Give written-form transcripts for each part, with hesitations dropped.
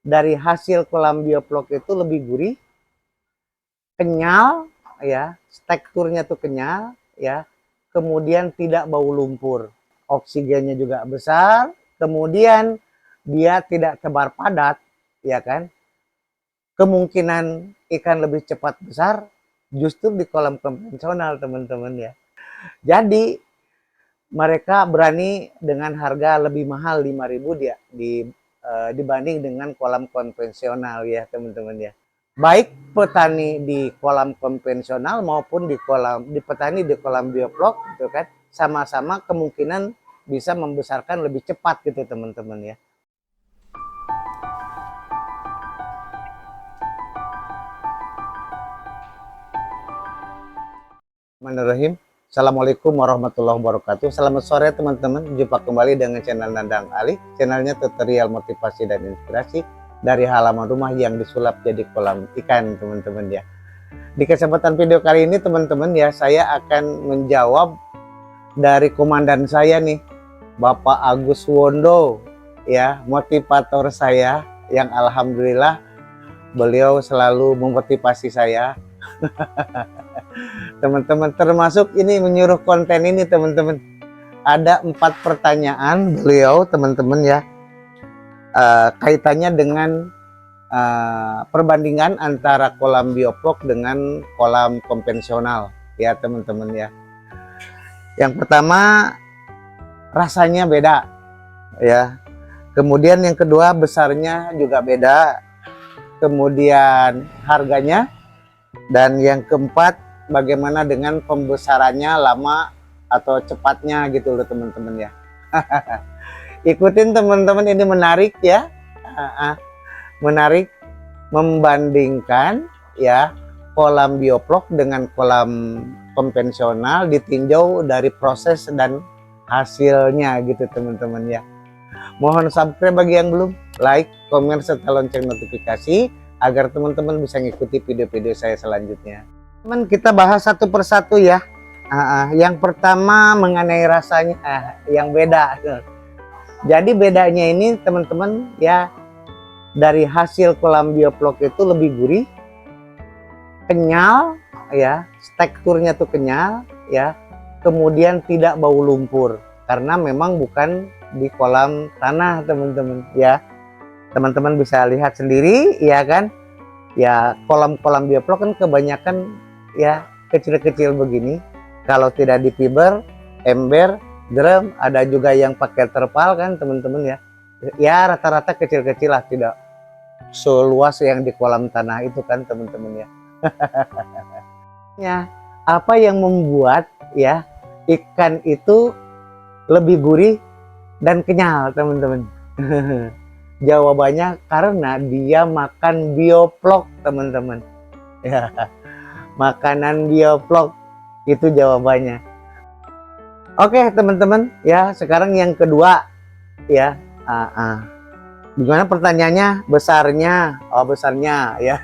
dari hasil kolam bioflok itu lebih gurih, kenyal, ya, teksturnya tuh kenyal, ya, kemudian tidak bau lumpur, oksigennya juga besar, kemudian dia tidak tebar padat, ya kan, kemungkinan ikan lebih cepat besar justru di kolam konvensional, teman-teman ya. Jadi mereka berani dengan harga lebih mahal 5.000 dia dibanding dengan kolam konvensional ya, teman-teman ya. Baik petani di kolam konvensional maupun di petani di kolam bioflok gitu kan, sama-sama kemungkinan bisa membesarkan lebih cepat gitu, teman-teman ya. Bismillahirrahmanirrahim. Assalamualaikum warahmatullahi wabarakatuh. Selamat sore teman-teman. Jumpa kembali dengan channel Nandang Ali. Channelnya tutorial motivasi dan inspirasi dari halaman rumah yang disulap jadi kolam ikan, teman-teman ya. Di kesempatan video kali ini teman-teman ya, saya akan menjawab dari komandan saya nih, Bapak Agus Wondo ya, motivator saya yang alhamdulillah beliau selalu memotivasi saya. Teman-teman, termasuk ini menyuruh konten ini, teman-teman. Ada 4 pertanyaan beliau, teman-teman ya, kaitannya dengan perbandingan antara kolam bioflok dengan kolam konvensional ya, teman-teman ya. Yang pertama, rasanya beda ya. Kemudian yang kedua, besarnya juga beda. Kemudian harganya. Dan yang keempat, bagaimana dengan pembesarannya, lama atau cepatnya gitu loh, teman-teman ya. Ikutin teman-teman, ini menarik ya. Menarik membandingkan ya kolam bioflok dengan kolam konvensional ditinjau dari proses dan hasilnya gitu, teman-teman ya. Mohon subscribe bagi yang belum, like, komen, serta lonceng notifikasi agar teman-teman bisa ngikuti video-video saya selanjutnya. Teman, kita bahas satu persatu ya. Yang pertama mengenai rasanya yang beda. Jadi bedanya ini teman-teman ya, dari hasil kolam bioflok itu lebih gurih, kenyal ya, teksturnya tuh kenyal ya, kemudian tidak bau lumpur karena memang bukan di kolam tanah, teman-teman ya. Teman-teman bisa lihat sendiri ya kan, ya kolam-kolam bioflok kan kebanyakan ya kecil-kecil begini. Kalau tidak di fiber, ember, drum, ada juga yang pakai terpal kan, teman-teman ya. Ya rata-rata kecil-kecil lah, tidak seluas yang di kolam tanah itu kan, teman-teman ya. Ya, apa yang membuat ya ikan itu lebih gurih dan kenyal, teman-teman? Jawabannya karena dia makan bioflok, teman-teman ya. Makanan bioflok itu jawabannya. Oke teman-teman ya, sekarang yang kedua ya. Gimana pertanyaannya? Besarnya. Oh, besarnya ya.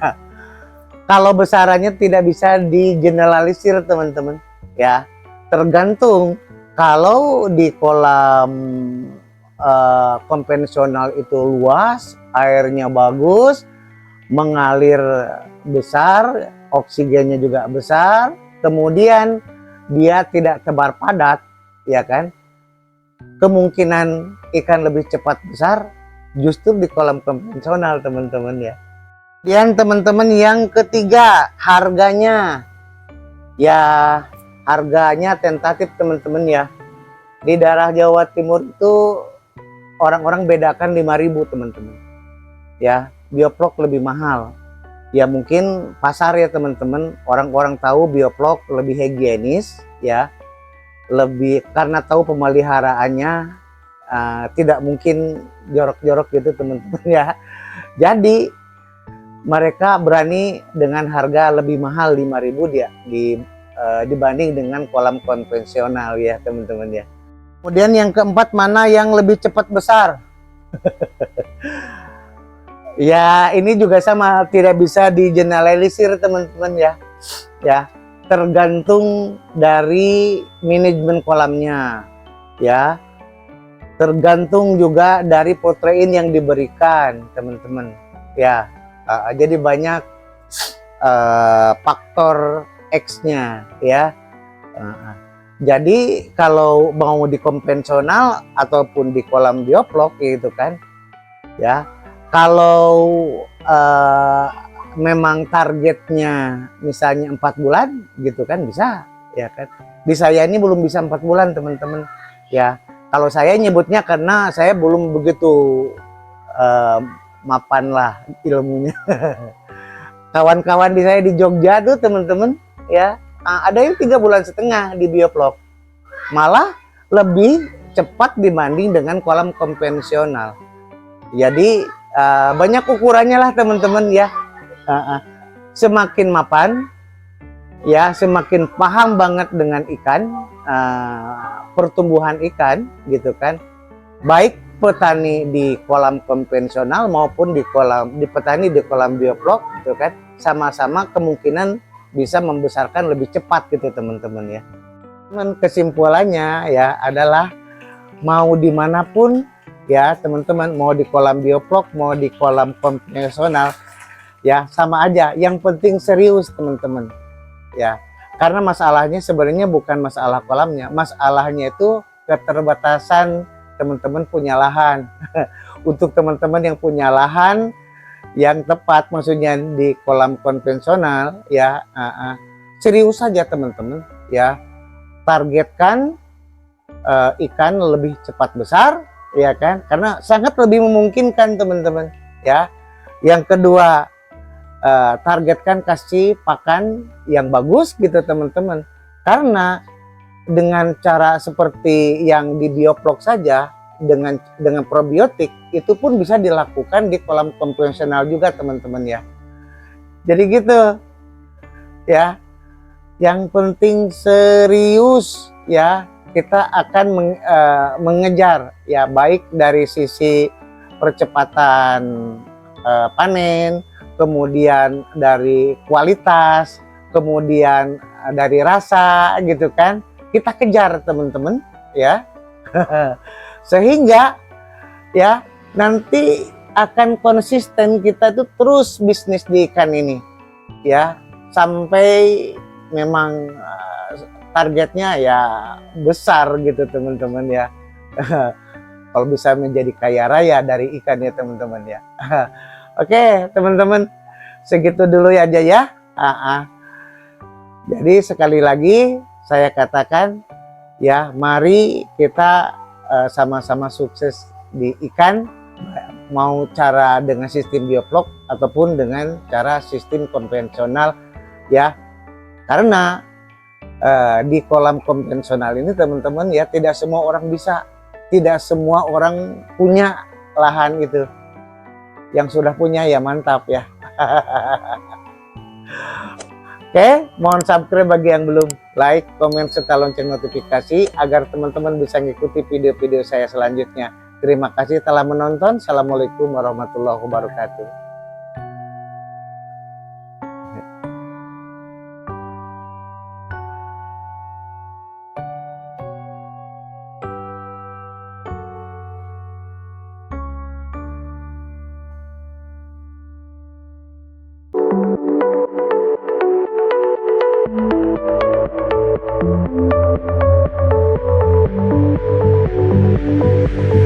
Kalau besarannya tidak bisa digeneralisir, teman-teman ya, tergantung. Kalau di kolam konvensional itu luas, airnya bagus, mengalir besar, oksigennya juga besar, kemudian dia tidak tebar padat ya kan, kemungkinan ikan lebih cepat besar justru di kolam konvensional, teman-teman ya. Dan teman-teman yang ketiga, harganya ya, harganya tentatif, teman-teman ya. Di daerah Jawa Timur itu orang-orang bedakan 5.000, teman-teman ya. Bioflok lebih mahal ya, mungkin pasar ya, teman-teman. Orang-orang tahu bioflok lebih higienis ya, lebih karena tahu pemeliharaannya tidak mungkin jorok-jorok gitu, teman-teman ya. Jadi mereka berani dengan harga lebih mahal 5.000 dia dibanding dengan kolam konvensional ya, teman-teman ya. Kemudian yang keempat, mana yang lebih cepat besar? Ya ini juga sama, tidak bisa digeneralisir, teman-teman ya. Ya tergantung dari manajemen kolamnya ya, tergantung juga dari protein yang diberikan, teman-teman ya. Jadi banyak faktor X-nya ya. Jadi kalau mau di konvensional ataupun di kolam bioflok gitu kan, ya kalau memang targetnya misalnya 4 bulan gitu kan bisa, ya kan. Di saya ini belum bisa 4 bulan teman-teman, ya. Kalau saya nyebutnya karena saya belum begitu mapan lah ilmunya. Kawan-kawan di saya di Jogja tuh teman-teman, ya ada yang 3,5 bulan di bioflok, malah lebih cepat dibanding dengan kolam konvensional. Jadi banyak ukurannya lah teman-teman ya. Semakin mapan, ya semakin paham banget dengan ikan, pertumbuhan ikan gitu kan. Baik petani di kolam konvensional maupun di petani di kolam bioflok gitu kan, sama-sama kemungkinan bisa membesarkan lebih cepat gitu teman-teman ya. Kesimpulannya ya adalah mau dimanapun ya teman-teman, mau di kolam bioflok mau di kolam konvensional ya sama aja, yang penting serius teman-teman ya. Karena masalahnya sebenarnya bukan masalah kolamnya, masalahnya itu keterbatasan teman-teman punya lahan. Untuk teman-teman yang punya lahan yang tepat, maksudnya di kolam konvensional ya, serius saja teman-teman ya, targetkan ikan lebih cepat besar ya kan, karena sangat lebih memungkinkan teman-teman ya. Yang kedua, targetkan kasih pakan yang bagus gitu teman-teman, karena dengan cara seperti yang di bioflok saja dengan probiotik itu pun bisa dilakukan di kolam konvensional juga teman-teman ya. Jadi gitu ya, yang penting serius ya. Kita akan mengejar ya, baik dari sisi percepatan panen, kemudian dari kualitas, kemudian dari rasa gitu kan, kita kejar teman-teman ya. Sehingga ya nanti akan konsisten kita tuh terus bisnis di ikan ini ya, sampai memang targetnya ya besar gitu teman-teman ya. Kalau bisa menjadi kaya raya dari ikan ya teman-teman ya. Oke teman-teman, segitu dulu ya aja ya. Jadi sekali lagi saya katakan ya, mari kita sama-sama sukses di ikan, mau cara dengan sistem bioflok ataupun dengan cara sistem konvensional ya. Karena di kolam konvensional ini teman-teman ya, tidak semua orang bisa, tidak semua orang punya lahan itu. Yang sudah punya ya mantap ya. Oke, mohon subscribe bagi yang belum, like, komen, serta lonceng notifikasi agar teman-teman bisa mengikuti video-video saya selanjutnya. Terima kasih telah menonton. Assalamualaikum warahmatullahi wabarakatuh. Thank you.